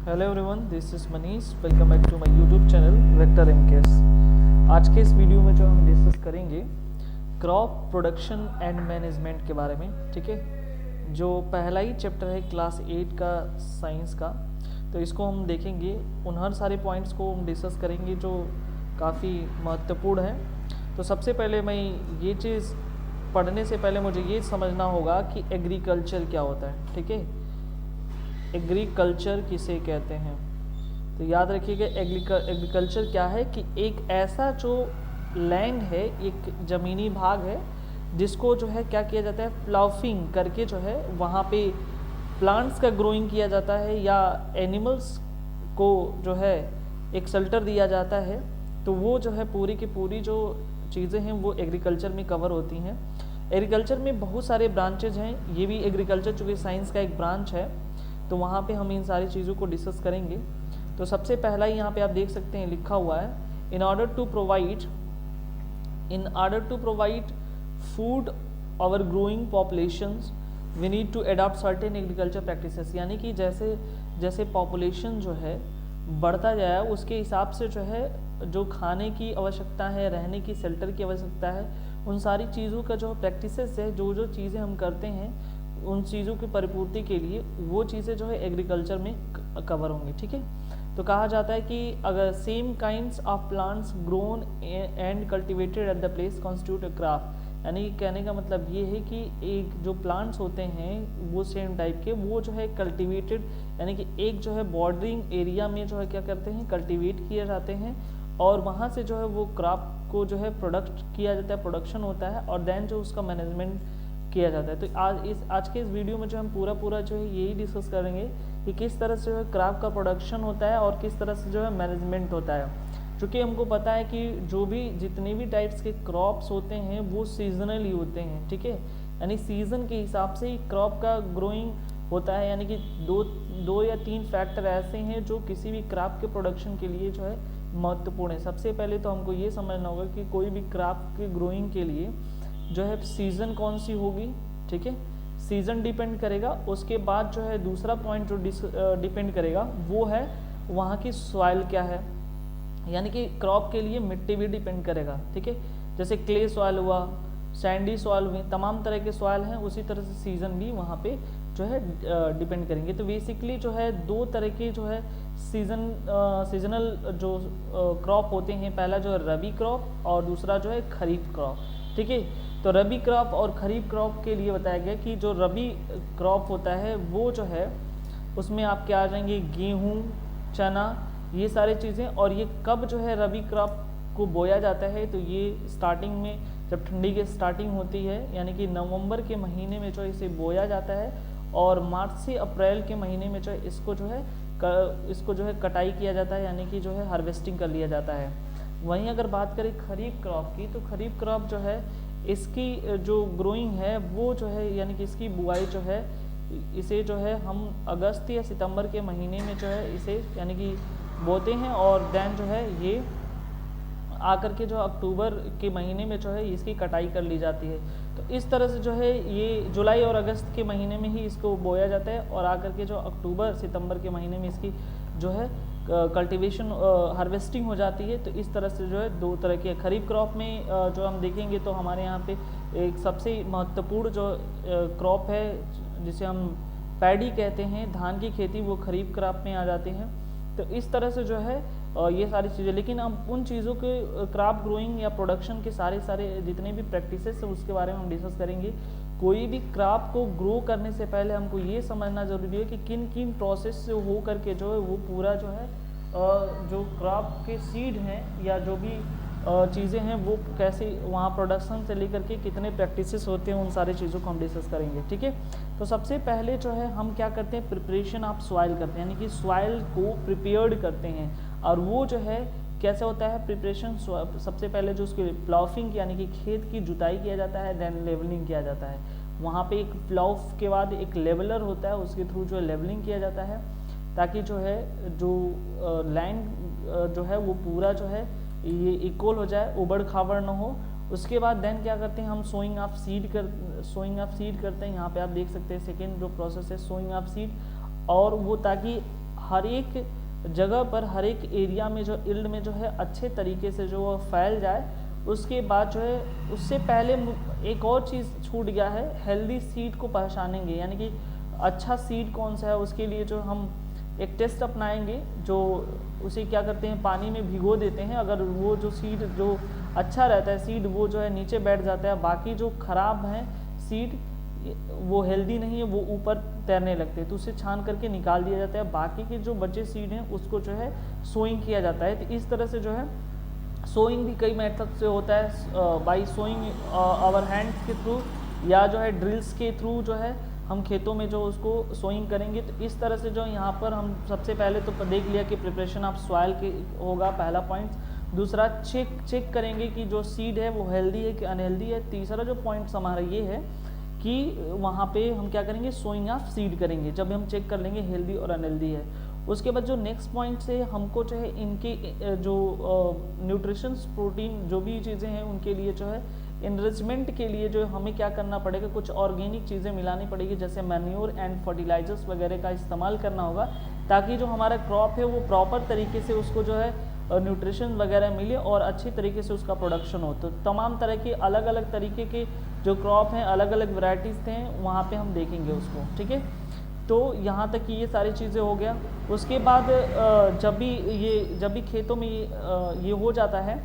Hello everyone, this is Manish. Welcome back to my YouTube channel vector MKS. आज के इस video में जो हम डिस्कस करेंगे क्रॉप प्रोडक्शन एंड मैनेजमेंट के बारे में। ठीक है, जो पहला ही चैप्टर है क्लास 8 का साइंस का, तो इसको हम देखेंगे। उन हर सारे पॉइंट्स को हम डिस्कस करेंगे जो काफ़ी महत्वपूर्ण है। तो सबसे पहले मैं ये चीज़ पढ़ने से पहले मुझे ये समझना होगा कि एग्रीकल्चर क्या होता है। ठीक है, एग्रीकल्चर किसे कहते हैं? तो याद रखिएगा, एग्रीकल्चर क्या है कि एक ऐसा जो लैंड है, एक ज़मीनी भाग है जिसको जो है क्या किया जाता है, प्लाउफिंग करके जो है वहाँ पे प्लांट्स का ग्रोइंग किया जाता है या एनिमल्स को जो है एक शेल्टर दिया जाता है। तो वो जो है पूरी की पूरी जो चीज़ें हैं वो एग्रीकल्चर में कवर होती हैं। एग्रीकल्चर में बहुत सारे ब्रांचेज हैं, ये भी एग्रीकल्चर चूँकि साइंस का एक ब्रांच है, तो वहाँ पे हम इन सारी चीज़ों को डिस्कस करेंगे। तो सबसे पहला ही यहाँ पे आप देख सकते हैं लिखा हुआ है, in order to provide food our growing populations we need to adopt certain agriculture practices. यानी कि जैसे जैसे पॉपुलेशन जो है बढ़ता जाए उसके हिसाब से जो है जो खाने की आवश्यकता है, रहने की शेल्टर की आवश्यकता है, उन सारी चीज़ों का जो प्रैक्टिसेस है, जो जो चीज़ें हम करते हैं उन चीज़ों की परिपूर्ति के लिए वो चीज़ें जो है एग्रीकल्चर में कवर होंगी। ठीक है, तो कहा जाता है कि अगर same kinds of plants grown and cultivated at the place constitute a crop. यानी कि कहने का मतलब ये है कि एक जो प्लांट्स होते हैं वो सेम टाइप के, वो जो है कल्टिवेटेड यानी कि एक जो है बॉर्डरिंग एरिया में जो है क्या करते हैं, कल्टिवेट किए जाते हैं और वहाँ से जो है वो क्रॉप को जो है प्रोडक्ट किया जाता है, प्रोडक्शन होता है और देन जो उसका मैनेजमेंट किया जाता है। तो आज के इस वीडियो में जो हम पूरा जो है यही डिस्कस करेंगे कि किस तरह से जो है क्रॉप का प्रोडक्शन होता है और किस तरह से जो है मैनेजमेंट होता है। क्योंकि हमको पता है कि जो भी जितने भी टाइप्स के क्रॉप्स होते हैं वो सीजनली होते हैं। ठीक है, यानी सीजन के हिसाब से ही क्रॉप का ग्रोइंग होता है। यानी कि दो या तीन फैक्टर ऐसे हैं जो किसी भी क्रॉप के प्रोडक्शन के लिए जो है महत्वपूर्ण है। सबसे पहले तो हमको ये समझना होगा कि कोई भी क्रॉप के ग्रोइंग के लिए जो है सीज़न कौन सी होगी। ठीक है, सीज़न डिपेंड करेगा। उसके बाद जो है दूसरा पॉइंट जो डिपेंड करेगा वो है वहाँ की सॉइल क्या है, यानी कि क्रॉप के लिए मिट्टी भी डिपेंड करेगा। ठीक है, जैसे क्ले सॉइल हुआ, सैंडी सॉइल हुई, तमाम तरह के सॉइल हैं, उसी तरह से सीज़न भी वहाँ पे जो है डिपेंड करेंगे। तो बेसिकली जो है दो तरह के जो है सीजनल जो क्रॉप होते हैं, पहला जो है रबी क्रॉप और दूसरा जो है खरीफ क्रॉप। ठीक है, तो रबी क्रॉप और खरीफ क्रॉप के लिए बताया गया कि जो रबी क्रॉप होता है वो जो है उसमें आपके आ जाएंगे गेहूँ, चना, ये सारी चीज़ें। और ये कब जो है रबी क्रॉप को बोया जाता है, तो ये स्टार्टिंग में जब ठंडी की स्टार्टिंग होती है यानी कि नवंबर के महीने में जो इसे बोया जाता है और मार्च से अप्रैल के महीने में जो है इसको जो है कटाई किया जाता है, यानी कि जो है हार्वेस्टिंग कर लिया जाता है। वहीं अगर बात करें खरीफ क्रॉप की, तो खरीफ क्रॉप जो है इसकी जो ग्रोइंग है वो जो है यानी कि इसकी बुआई जो है इसे जो है हम अगस्त या सितंबर के महीने में जो है इसे यानी कि बोते हैं और देन जो है ये आकर के जो अक्टूबर के महीने में जो है इसकी कटाई कर ली जाती है। तो इस तरह से जो है ये जुलाई और अगस्त के महीने में ही इसको बोया जाता है और आकर के जो अक्टूबर सितंबर के महीने में इसकी जो है कल्टीवेशन हार्वेस्टिंग हो जाती है। तो इस तरह से जो है दो तरह की खरीफ क्रॉप में जो हम देखेंगे तो हमारे यहाँ पे एक सबसे महत्वपूर्ण जो क्रॉप है जिसे हम पैडी कहते हैं, धान की खेती, वो खरीफ क्रॉप में आ जाते हैं। तो इस तरह से जो है ये सारी चीज़ें, लेकिन हम उन चीज़ों के क्रॉप ग्रोइंग या प्रोडक्शन के सारे जितने भी प्रैक्टिसेस हैं उसके बारे में हम डिस्कस करेंगे। कोई भी क्रॉप को ग्रो करने से पहले हमको ये समझना ज़रूरी है कि किन किन प्रोसेस से हो करके जो है वो पूरा जो है जो क्रॉप के सीड हैं या जो भी चीज़ें हैं वो कैसे वहाँ प्रोडक्शन से लेकर के कितने प्रैक्टिसेस होते हैं, उन सारी चीज़ों को हम डिस्कस करेंगे। ठीक है, तो सबसे पहले जो है हम क्या करते हैं, प्रिपरेशन ऑफ सॉइल करते हैं, यानी कि सॉइल को प्रिपेयर्ड करते हैं। और वो जो है कैसे होता है प्रिपरेशन, सबसे पहले जो उसकी प्लाउफिंग यानी कि खेत की जुताई किया जाता है, देन लेवलिंग किया जाता है। वहाँ पे एक प्लाउफ के बाद एक लेवलर होता है, उसके थ्रू जो है लेवलिंग किया जाता है ताकि जो है जो लैंड जो है वो पूरा जो है ये इक्वल हो जाए, उबड़ खाबड़ ना हो। उसके बाद देन क्या करते हैं हम सोइंग ऑफ सीड करते हैं। यहाँ पे आप देख सकते हैं सेकेंड जो प्रोसेस है सोइंग ऑफ सीड, और वो ताकि हर एक जगह पर, हर एक एरिया में जो यील्ड में जो है अच्छे तरीके से जो वो फैल जाए। उसके बाद जो है उससे पहले एक और चीज़ छूट गया है, हेल्दी सीड को पहचानेंगे, यानी कि अच्छा सीड कौन सा है उसके लिए जो हम एक टेस्ट अपनाएंगे, जो उसे क्या करते हैं पानी में भिगो देते हैं। अगर वो जो सीड जो अच्छा रहता है सीड वो जो है नीचे बैठ जाता है, बाकी जो खराब हैं सीड वो हेल्दी नहीं है वो ऊपर तैरने लगते हैं, तो उसे छान करके निकाल दिया जाता है। बाकी के जो बचे सीड हैं उसको जो है सोइंग किया जाता है। तो इस तरह से जो है सोइंग भी कई मेथड से होता है, बाय सोइंग आवर हैंड्स के थ्रू या जो है ड्रिल्स के थ्रू जो है हम खेतों में जो उसको सोइंग करेंगे। तो इस तरह से जो यहाँ पर हम सबसे पहले तो देख लिया कि प्रिपरेशन ऑफ सॉइल के होगा पहला पॉइंट। दूसरा चेक करेंगे कि जो सीड है वो हेल्दी है कि अनहेल्दी है। तीसरा जो पॉइंट्स हमारा ये है कि वहाँ पे हम क्या करेंगे, सोइंग ऑफ सीड करेंगे, जब हम चेक कर लेंगे हेल्दी और अनहेल्दी है। उसके बाद जो नेक्स्ट पॉइंट से हमको जो है इनके जो न्यूट्रिशंस प्रोटीन जो भी चीज़ें हैं उनके लिए जो है इनरिचमेंट के लिए जो हमें क्या करना पड़ेगा, कुछ ऑर्गेनिक चीज़ें मिलानी पड़ेगी, जैसे मैन्योर एंड फर्टिलाइजर्स वगैरह का इस्तेमाल करना होगा, ताकि जो हमारा क्रॉप है वो प्रॉपर तरीके से उसको जो है न्यूट्रिशन वगैरह मिले और अच्छी तरीके से उसका प्रोडक्शन हो। तो तमाम तरह के अलग अलग तरीके के जो क्रॉप हैं, अलग अलग वैरायटीज़ थे, वहाँ पे हम देखेंगे उसको, ठीक है। तो यहाँ तक कि ये सारी चीज़ें हो गया। उसके बाद जब भी खेतों में ये हो जाता है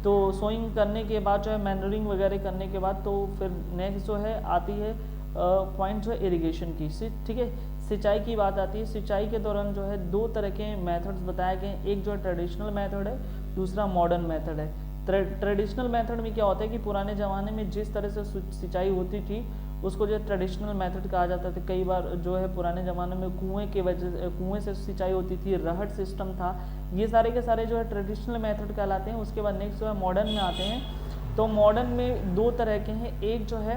तो सोइंग करने के बाद जो है मैनूरिंग वगैरह करने के बाद तो फिर नेक्स्ट जो है आती है पॉइंट जो है इरिगेशन की, ठीक है, सिंचाई की बात आती है। सिंचाई के दौरान जो है दो तरह के मेथड्स बताए गए हैं, एक जो है ट्रेडिशनल मेथड है, दूसरा मॉडर्न मेथड है। ट्रेडिशनल मेथड में क्या होता है कि पुराने ज़माने में जिस तरह से सिंचाई होती थी उसको जो ट्रेडिशनल मेथड कहा जाता था। कई बार जो है पुराने ज़माने में कुएं से सिंचाई होती थी, रहट सिस्टम था, ये सारे के सारे जो है ट्रेडिशनल मेथड कहलाते हैं। उसके बाद नेक्स्ट जो है मॉडर्न में आते हैं। तो मॉडर्न में दो तरह के हैं, एक जो है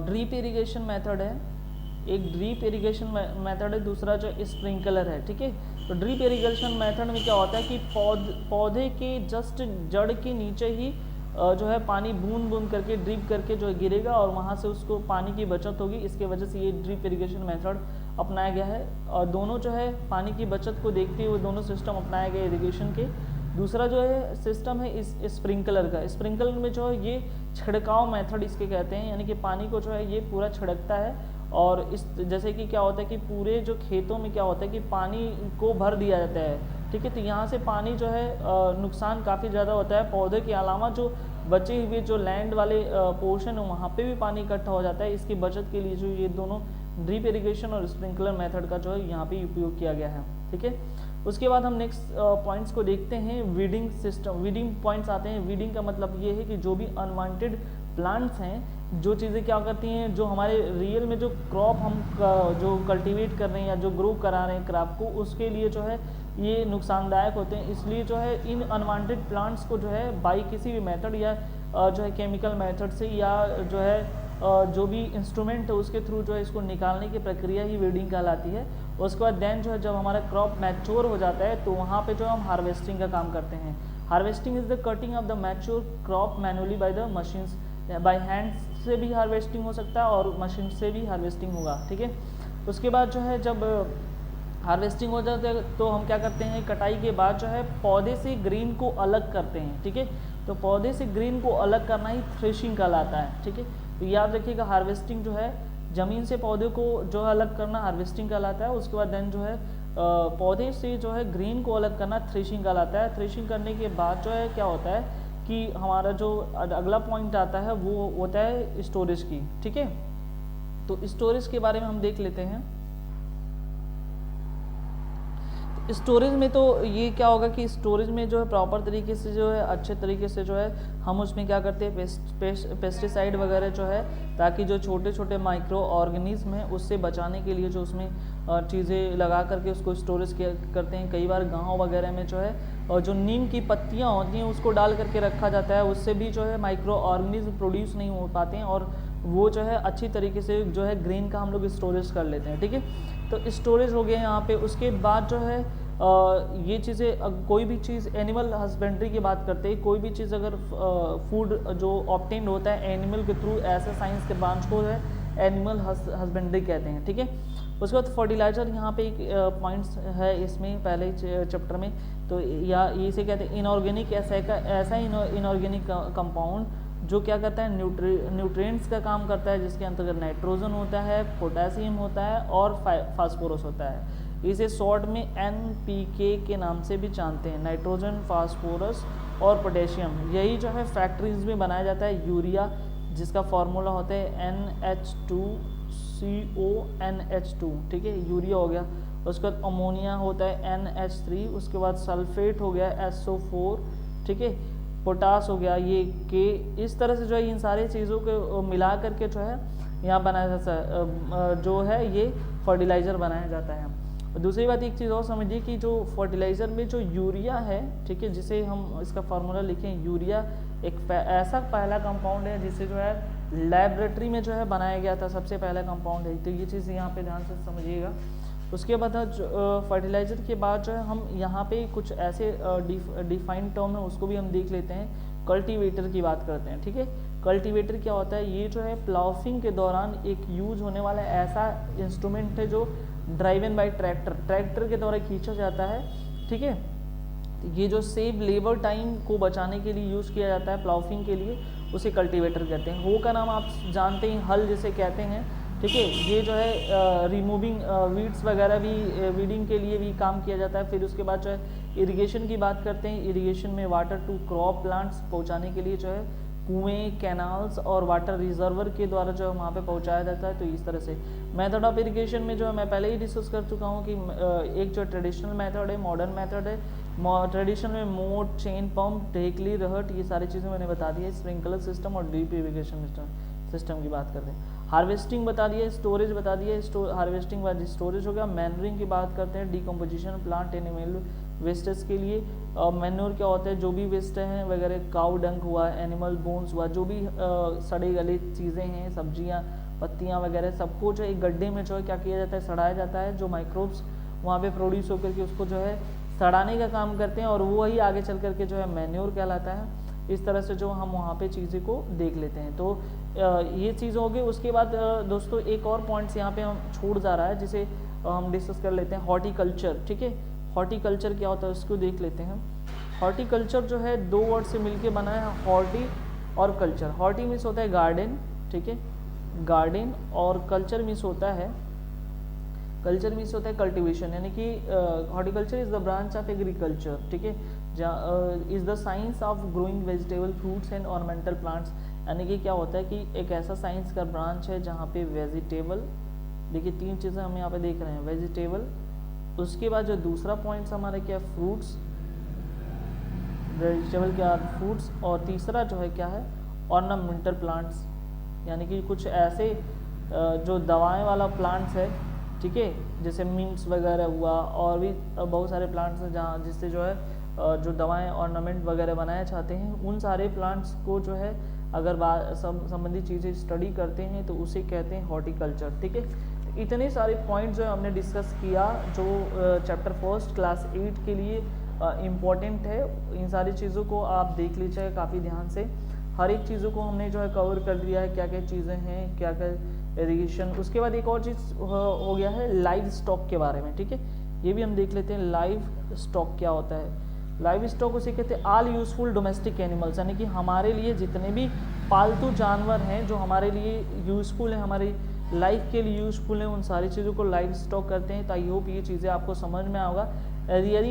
ड्रीप इरिगेशन मेथड है, एक ड्रीप इरिगेशन मेथड है, दूसरा जो स्प्रिंकलर है, ठीक है। तो ड्रीप इरिगेशन मेथड में क्या होता है कि पौधे के जस्ट जड़ के नीचे ही जो है पानी बूंद बूंद करके ड्रिप करके जो है गिरेगा और वहाँ से उसको पानी की बचत होगी। इसके वजह से ये ड्रिप इरिगेशन मेथड अपनाया गया है और दोनों जो है पानी की बचत को देखते हुए दोनों सिस्टम अपनाए गए इरिगेशन के। दूसरा जो है सिस्टम है इस स्प्रिंकलर का। स्प्रिंकलर में जो है ये छिड़काव मेथड इसके कहते हैं, यानी कि पानी को जो है ये पूरा छिड़कता है और इस जैसे कि क्या होता है कि पूरे जो खेतों में क्या होता है कि पानी को भर दिया जाता है, ठीक है। तो यहाँ से पानी जो है नुकसान काफ़ी ज़्यादा होता है, पौधे के अलावा जो बचे हुए जो लैंड वाले पोर्शन है वहाँ पे भी पानी इकट्ठा हो जाता है। इसकी बचत के लिए जो ये दोनों ड्रिप इरिगेशन और स्प्रिंकलर मेथड का जो है यहाँ पे उपयोग किया गया है, ठीक है। उसके बाद हम नेक्स्ट पॉइंट्स को देखते हैं। वीडिंग सिस्टम, वीडिंग पॉइंट्स आते हैं। वीडिंग का मतलब ये है कि जो भी अनवांटेड प्लांट्स हैं, जो चीज़ें क्या करती हैं, जो हमारे रियल में जो क्रॉप हम जो कल्टीवेट कर रहे हैं या जो ग्रो करा रहे हैं क्रॉप को, उसके लिए जो है ये नुकसानदायक होते हैं। इसलिए जो है इन अनवांटेड प्लांट्स को जो है बाई किसी भी मेथड या जो है केमिकल मेथड से या जो है जो भी इंस्ट्रूमेंट है उसके थ्रू जो है इसको निकालने की प्रक्रिया ही वीडिंग कहलाती है। उसके बाद देन जो है जब हमारा क्रॉप मैच्योर हो जाता है तो वहाँ पे जो हम हार्वेस्टिंग का काम करते हैं। Harvesting is the cutting of the mature crop manually by the machines. By hand से भी हार्वेस्टिंग हो सकता है और मशीन से भी हार्वेस्टिंग होगा, ठीक है। उसके बाद जो है जब हार्वेस्टिंग हो जाता है तो हम क्या करते हैं, कटाई के बाद जो है पौधे से ग्रीन को अलग करते हैं, ठीक है। तो पौधे से ग्रीन को अलग करना ही थ्रेशिंग कहलाता है, ठीक है। तो याद रखिएगा हार्वेस्टिंग जो है ज़मीन से पौधे को जो है अलग करना हार्वेस्टिंग कहलाता है। उसके बाद देन जो है पौधे से जो है ग्रीन को अलग करना थ्रेशिंग कहलाता है। थ्रेशिंग करने के बाद जो है क्या होता है कि हमारा जो अगला पॉइंट आता है वो होता है स्टोरेज की, ठीक है। तो स्टोरेज के बारे में हम देख लेते हैं। स्टोरेज में तो ये क्या होगा कि स्टोरेज में जो है प्रॉपर तरीके से जो है अच्छे तरीके से जो है हम उसमें क्या करते हैं पेस्टिसाइड वगैरह जो है, ताकि जो छोटे छोटे माइक्रो ऑर्गेनिज्म हैं उससे बचाने के लिए जो उसमें चीज़ें लगा करके उसको स्टोरेज करते हैं। कई बार गाँव वगैरह में जो है और जो नीम की पत्तियाँ होती हैं उसको डाल करके रखा जाता है, उससे भी जो है माइक्रो ऑर्गेनिज्म प्रोड्यूस नहीं हो पाते हैं और वो जो है अच्छी तरीके से जो है ग्रीन का हम लोग स्टोरेज कर लेते हैं, ठीक है। तो स्टोरेज हो गया यहाँ पे। उसके बाद जो है ये चीज़ें कोई भी चीज़ एनिमल हस्बेंड्री की बात करते हैं, कोई भी चीज़ अगर फूड जो ऑब्टेन्ड होता है एनिमल के थ्रू, ऐसे साइंस के ब्रांच को है एनिमल हस्बेंड्री कहते हैं, ठीक है। उसके बाद फर्टिलाइज़र, यहाँ पे एक पॉइंट्स है इसमें पहले चैप्टर में, तो या इसे कहते हैं इनऑर्गेनिक, ऐसा इनऑर्गेनिक कंपाउंड जो क्या करता है, न्यूट्रिएंट्स का काम करता है, जिसके अंतर्गत नाइट्रोजन होता है, पोटेशियम होता है और फास्फोरस होता है। इसे शॉर्ट में NPK के नाम से भी जानते हैं, नाइट्रोजन, फास्फोरस और पोटेशियम। यही जो है फैक्ट्रीज में बनाया जाता है यूरिया, जिसका फार्मूला होता है NH2CONH2, ठीक है, यूरिया हो गया। उसके बाद अमोनिया होता है NH3, उसके बाद सल्फेट हो गया SO4, ठीक है, पोटास हो गया ये K। इस तरह से जो है इन सारी चीज़ों को मिला करके जो है यहाँ बनाया जाता है, जो है ये फर्टिलाइज़र बनाया जाता है। दूसरी बात एक चीज़ और समझिए कि जो फर्टिलाइज़र में जो यूरिया है, ठीक है, जिसे हम इसका फार्मूला लिखें, यूरिया एक ऐसा पहला कंपाउंड है जिसे जो है लैबोरेटरी में जो है बनाया गया था, सबसे पहला कंपाउंड है। तो ये चीज़ यहाँ पे ध्यान से समझिएगा। उसके बाद फर्टिलाइज़र के बाद जो है हम यहाँ पे कुछ ऐसे डिफाइंड टर्म है, उसको भी हम देख लेते हैं। कल्टीवेटर की बात करते हैं, ठीक है। कल्टीवेटर क्या होता है, ये जो है प्लाउफिंग के दौरान एक यूज होने वाला ऐसा इंस्ट्रूमेंट है जो ड्राइवन बाय ट्रैक्टर के द्वारा खींचा जाता है, ठीक है। ये जो सेव लेबर टाइम को बचाने के लिए यूज़ किया जाता है प्लाउफिंग के लिए, उसे कल्टीवेटर कहते हैं। हो का नाम आप जानते हैं, हल जिसे कहते हैं, ठीक है। ये जो है रिमूविंग वीड्स वगैरह भी, वीडिंग के लिए भी काम किया जाता है। फिर उसके बाद जो है इरिगेशन की बात करते हैं। इरिगेशन में वाटर टू क्रॉप प्लांट्स पहुंचाने के लिए जो है कुएं, कैनाल्स और वाटर रिजर्वर के द्वारा जो है वहाँ पे पहुँचाया जाता है। तो इस तरह से मेथड ऑफ इरिगेशन में जो है मैं पहले ही डिस्कस कर चुका हूँ कि एक जो ट्रेडिशनल मेथड है, मॉडर्न मेथड है। ट्रेडिशनल में मोट, चेन पंप, ढेकली, रहट, ये सारी चीज़ें मैंने बता दी है। स्प्रिंकलर सिस्टम और ड्रिप इरिगेशन सिस्टम की बात करते हैं। हार्वेस्टिंग बता दिया, स्टोरेज बता दिया, हार्वेस्टिंग बाद स्टोरेज हो गया। मैनरिंग की बात करते हैं, डिकम्पोजिशन प्लांट एनिमल वेस्टेज के लिए। मैन्योर क्या होता है, जो भी वेस्ट हैं वगैरह, काउ डंक हुआ, एनिमल बोन्स हुआ, जो भी सड़े गले चीज़ें हैं, सब्जियां, पत्तियां वगैरह, सबको जो एक गड्ढे में जो है क्या किया जाता है, सड़ाया जाता है। जो माइक्रोब्स वहाँ पे प्रोड्यूस होकर के उसको जो है सड़ाने का काम करते हैं, और वो ही आगे चल करके जो है मैन्योर कहलाता है। इस तरह से जो हम वहाँ पे चीज़ें को देख लेते हैं। तो ये चीज़ होगी। उसके बाद दोस्तों एक और पॉइंट्स यहाँ पे हम छूट जा रहा है, जिसे हम डिस्कस कर लेते हैं, हॉर्टिकल्चर, ठीक है। हॉर्टिकल्चर क्या होता है उसको देख लेते हैं। हॉर्टिकल्चर जो है दो वर्ड से मिलके बना है, हॉर्टी और कल्चर। हॉर्टी मीन्स होता है गार्डन, ठीक है, गार्डन, और कल्चर मीन्स होता है कल्टीवेशन, यानी कि horticulture is the branch of agriculture, ठीक है, is the science of growing vegetable, fruits and ornamental plants. यानी कि क्या होता है कि एक ऐसा साइंस का ब्रांच है जहाँ पे वेजिटेबल, देखिए तीन चीज़ें हम यहाँ पे देख रहे हैं, वेजिटेबल, उसके बाद जो दूसरा पॉइंट्स हमारे क्या, फ्रूट्स, वेजिटेबल क्या, फ्रूट्स, और तीसरा जो है क्या है, ऑर्नामेंटल प्लांट्स, यानी कि कुछ ऐसे जो दवाएं वाला प्लांट्स है, ठीक है, जैसे मिंट्स वगैरह हुआ, और भी बहुत सारे प्लांट्स हैं जहाँ जिससे जो है जो दवाएं ऑर्नामेंट वगैरह बनाना चाहते हैं, उन सारे प्लांट्स को जो है अगर संबंधित चीज़ें स्टडी करते हैं तो उसे कहते हैं हॉर्टिकल्चर, ठीक है। इतने सारे पॉइंट्स जो हमने डिस्कस किया, जो चैप्टर फर्स्ट क्लास 8 के लिए इम्पॉर्टेंट है, इन सारी चीज़ों को आप देख लीजिएगा काफ़ी ध्यान से। हर एक चीज़ों को हमने जो है कवर कर दिया है, क्या क्या चीज़ें हैं, क्या क्या इरिगेशन। उसके बाद एक और चीज़ हो गया है लाइव स्टॉक के बारे में, ठीक है, ये भी हम देख लेते हैं। लाइव स्टॉक क्या होता है, लाइव स्टॉक उसे कहते हैं ऑल यूजफुल डोमेस्टिक एनिमल्स, यानी कि हमारे लिए जितने भी पालतू जानवर हैं जो हमारे लिए यूज़फुल हैं, हमारी लाइफ के लिए यूज़फुल हैं, उन सारी चीज़ों को लाइव स्टॉक करते हैं। तो आई होप ये चीज़ें आपको समझ में आएगा। यदि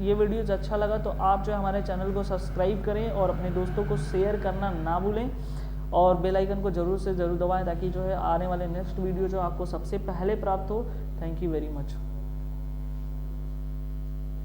ये वीडियोज़ अच्छा लगा तो आप जो है हमारे चैनल को सब्सक्राइब करें और अपने दोस्तों को शेयर करना ना भूलें, और बेल आइकन को ज़रूर से ज़रूर दबाएं, ताकि जो है आने वाले नेक्स्ट वीडियो जो आपको सबसे पहले प्राप्त हो। Thank you very much.